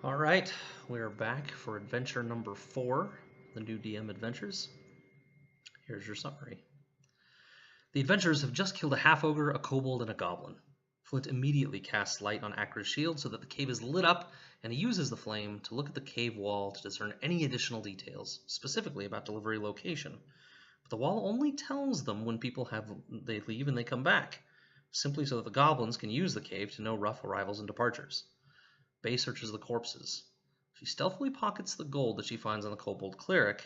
Alright, we're back for adventure number 4, the new DM adventures. Here's your summary. The adventurers have just killed a half-ogre, a kobold, and a goblin. Flint immediately casts light on Akra's shield so that the cave is lit up, and he uses the flame to look at the cave wall to discern any additional details, specifically about delivery location. But the wall only tells them when people they leave and they come back, simply so that the goblins can use the cave to know rough arrivals and departures. Bay searches the corpses. She stealthily pockets the gold that she finds on the kobold cleric,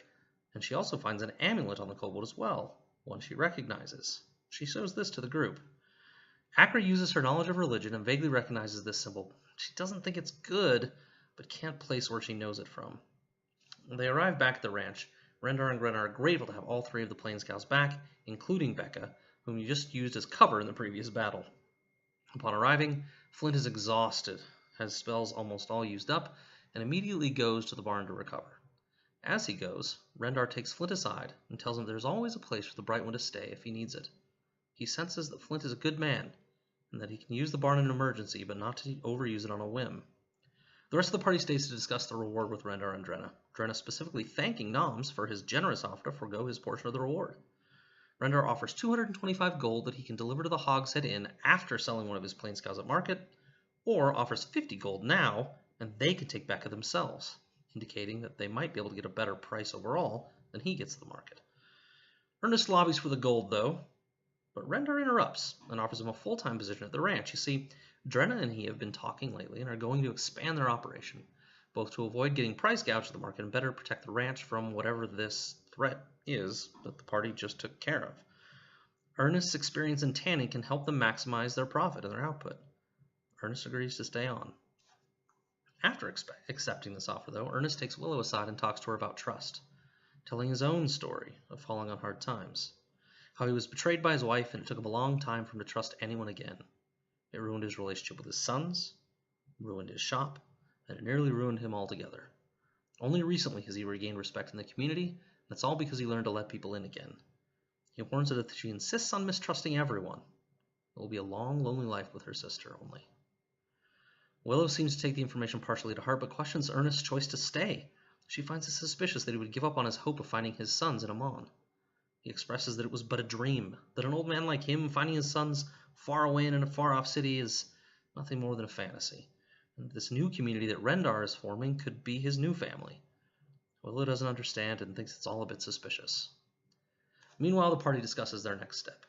and she also finds an amulet on the kobold as well, one she recognizes. She shows this to the group. Akra uses her knowledge of religion and vaguely recognizes this symbol. She doesn't think it's good, but can't place where she knows it from. When they arrive back at the ranch, Rendar and Grenna are grateful to have all 3 of the Plainscows back, including Becca, whom you just used as cover in the previous battle. Upon arriving, Flint is exhausted, has spells almost all used up, and immediately goes to the barn to recover. As he goes, Rendar takes Flint aside and tells him there's always a place for the Bright One to stay if he needs it. He senses that Flint is a good man, and that he can use the barn in an emergency, but not to overuse it on a whim. The rest of the party stays to discuss the reward with Rendar and Drenna, Drenna specifically thanking Noms for his generous offer to forego his portion of the reward. Rendar offers 225 gold that he can deliver to the Hogshead Inn after selling one of his Plainscows at market, or offers 50 gold now, and they can take Becca themselves, indicating that they might be able to get a better price overall than he gets at the market. Ernest lobbies for the gold, though, but Rendar interrupts and offers him a full-time position at the ranch. You see, Drenna and he have been talking lately and are going to expand their operation, both to avoid getting price gouged at the market and better protect the ranch from whatever this threat is that the party just took care of. Ernest's experience in tanning can help them maximize their profit and their output. Ernest agrees to stay on. After accepting this offer, though, Ernest takes Willow aside and talks to her about trust, telling his own story of falling on hard times, how he was betrayed by his wife and it took him a long time for him to trust anyone again. It ruined his relationship with his sons, ruined his shop, and it nearly ruined him altogether. Only recently has he regained respect in the community, and it's all because he learned to let people in again. He warns her that if she insists on mistrusting everyone, it will be a long, lonely life with her sister only. Willow seems to take the information partially to heart, but questions Ernest's choice to stay. She finds it suspicious that he would give up on his hope of finding his sons in Amon. He expresses that it was but a dream, that an old man like him finding his sons far away in a far-off city is nothing more than a fantasy, and this new community that Rendar is forming could be his new family. Willow doesn't understand and thinks it's all a bit suspicious. Meanwhile, the party discusses their next step.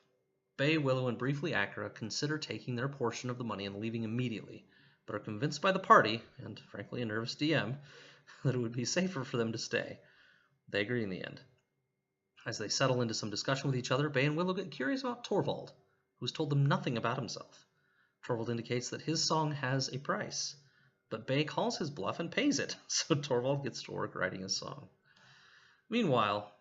Bay, Willow, and briefly Akra consider taking their portion of the money and leaving immediately, but are convinced by the party, and frankly a nervous DM, that it would be safer for them to stay. They agree in the end. As they settle into some discussion with each other, Bay and Willow get curious about Torvald, who has told them nothing about himself. Torvald indicates that his song has a price, but Bay calls his bluff and pays it, so Torvald gets to work writing his song. Meanwhile,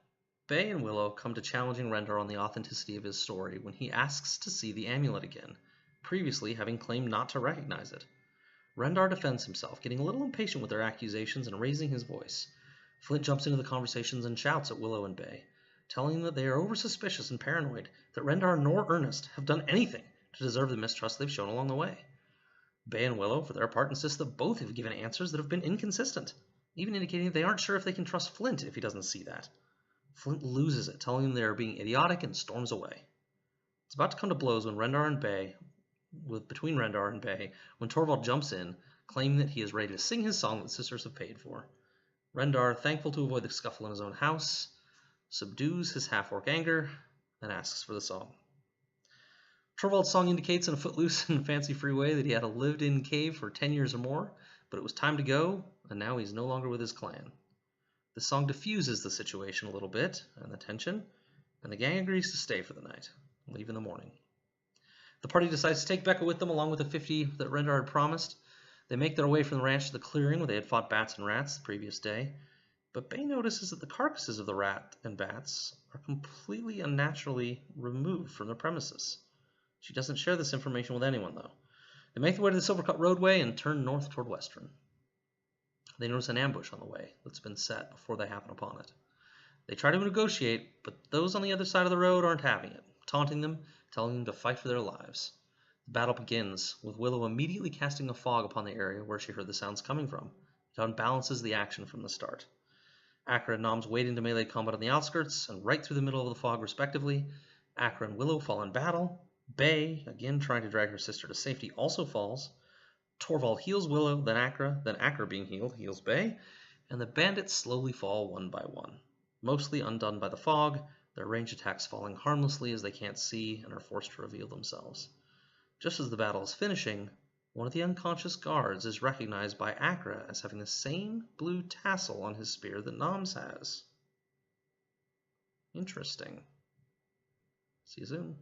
Bay and Willow come to challenging Rendar on the authenticity of his story when he asks to see the amulet again, previously having claimed not to recognize it. Rendar defends himself, getting a little impatient with their accusations and raising his voice. Flint jumps into the conversations and shouts at Willow and Bay, telling them that they are over-suspicious and paranoid, that Rendar nor Ernest have done anything to deserve the mistrust they've shown along the way. Bay and Willow, for their part, insist that both have given answers that have been inconsistent, even indicating that they aren't sure if they can trust Flint if he doesn't see that. Flint loses it, telling them they are being idiotic, and storms away. It's about to come to blows between Rendar and Bay, when Torvald jumps in, claiming that he is ready to sing his song that the sisters have paid for. Rendar, thankful to avoid the scuffle in his own house, subdues his half-orc anger, and asks for the song. Torvald's song indicates in a footloose and fancy-free way that he had a lived-in cave for 10 years or more, but it was time to go, and now he's no longer with his clan. The song diffuses the situation a little bit, and the tension, and the gang agrees to stay for the night, and leave in the morning. The party decides to take Becca with them, along with the 50 that Rendar had promised. They make their way from the ranch to the clearing where they had fought bats and rats the previous day, but Bay notices that the carcasses of the rat and bats are completely unnaturally removed from the premises. She doesn't share this information with anyone, though. They make their way to the Silvercut roadway and turn north toward Western. They notice an ambush on the way that's been set before they happen upon it. They try to negotiate, but those on the other side of the road aren't having it, taunting them, telling them to fight for their lives. The battle begins, with Willow immediately casting a fog upon the area where she heard the sounds coming from, It unbalances the action from the start. Akra and Nom's wade into melee combat on the outskirts and right through the middle of the fog respectively. Akra and Willow fall in battle. Bay, again trying to drag her sister to safety, also falls. Torvald heals Willow, then Akra being healed, heals Bay, and the bandits slowly fall one by one, mostly undone by the fog, their range attacks falling harmlessly as they can't see and are forced to reveal themselves. Just as the battle is finishing, one of the unconscious guards is recognized by Akra as having the same blue tassel on his spear that Noms has. Interesting. See you soon.